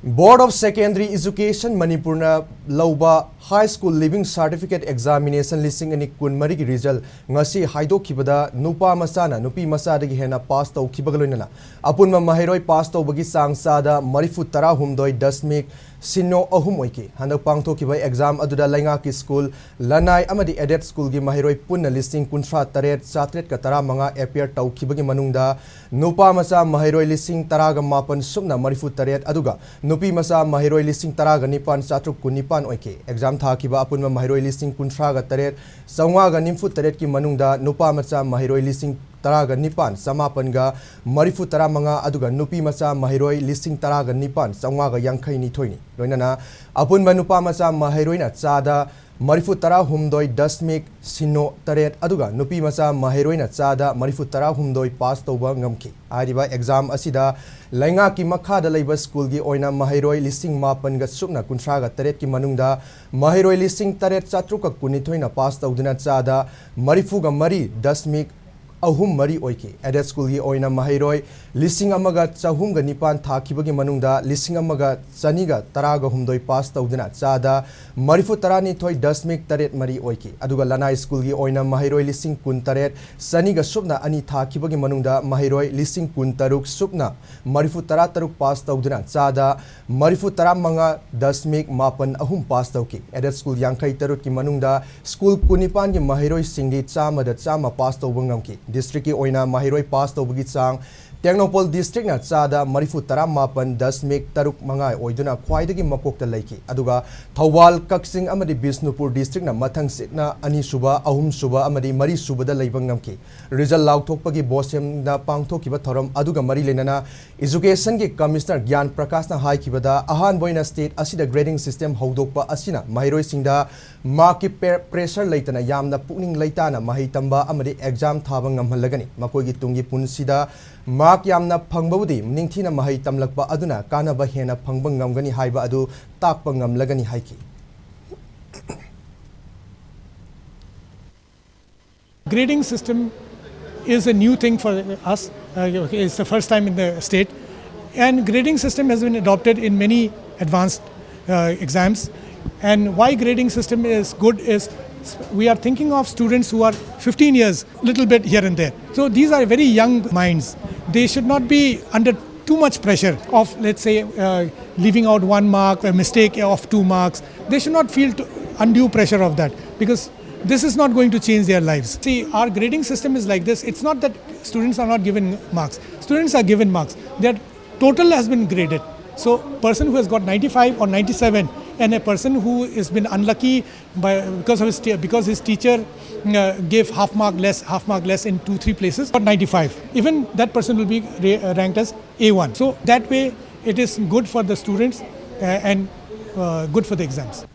Board of Secondary Education Manipur louba High School Living Certificate Examination listing ani kun mari ki result ngasi haidokibada nupa masana nupi masadagi hena pass tawkibagaloinana apunma maheiroi pass tawbagi sangsada marifu 13.10 sino ahum oikhi handak pangthokiba exam aduda lainga ki school lanai amadi adet school gi maheiroi punna listing 38 satret ka 15 appear tawkibagi manungda nupa masa maheiroi listing 18 subna marifu 38 aduga nupi masa maheiroi listing 19 satruk kunipan oikhi exam thakiba apunma maheiroi listing 38 saunga ga nimfu 38 ki manungda nupa masa maheiroi listing 19 samapanga marifu 15 aduga nupi masa maheiroi listing 19 saunga ga yankhai ni thoini loinana apunma nupa masa maheiroi na chada marifu 13.10 sino 8 aduga nupi masa maheiroi na chada marifu 13 pass tawba ngamki ariba exam asida lainga ki makha da leiba school gi oina maheiroi listing mapan ga subna 38 ki manungda maheiroi listing 8 chatruka kunithoina pass tawduna chada marifu ga mari 10 ahum mari oikhi adet school gi oina maheiroi listing amaga chahum ga nipan thakibagi manungda listing amaga chaniga taraga humdoi pass tawduna chada marifu 13.8 mari oikhi aduga lanai school gi oina maheiroi listing 18 chaniga subna ani thakibagi manungda maheiroi listing 13 subna marifu 13 pass tawduna chada marifu 15.8 ahum pass tawki adet school yankai tarut ki manungda school kunipan gi maheiroi singdi chama da chama pass tawbangamki district ki oina maheiroi pass tawbagi chang Technopol district na chada marifu 18.3 mangai oiduna khwaidagi makokta laiki aduga Thawal Kaksing amadi Bisnupur district na mathang sitna ani suba ahum suba amadi mari suba da leibang ngamki result lauthokpagi BOSEM na pangthokiba thoram aduga mari lenana education ki commissioner Gyan Prakash na haikibada ahan boina state asida grading system hodokpa asina maheiroi singda mark ki pressure leitana yamna pukning leitana mahai tamba amadi exam thaba ngamhalagani makoigi tungi punsida mark yamna phangbawdi ningthina mahai tamlakpa aduna kanaba hena phangbang ngamgani haiba adu takpa ngamlagani haiki Grading system is a new thing for us. It's the first time in the state, and grading system has been adopted in many advanced exams. And why grading system is good is we are thinking of students who are 15 years, little bit here and there. So these are very young minds. They should not be under too much pressure of, let's say, leaving out 1 mark, a mistake of 2 marks. They should not feel undue pressure of that, because this is not going to change their lives. See, our grading system is like this. It's not that students are not given marks. Students are given marks. Their total has been graded. So person who has got 95 or 97 and a person who has been unlucky because his teacher gave half mark less in 2-3 places, got 95. Even that person will be ranked as A1. So that way it is good for the students and good for the exams.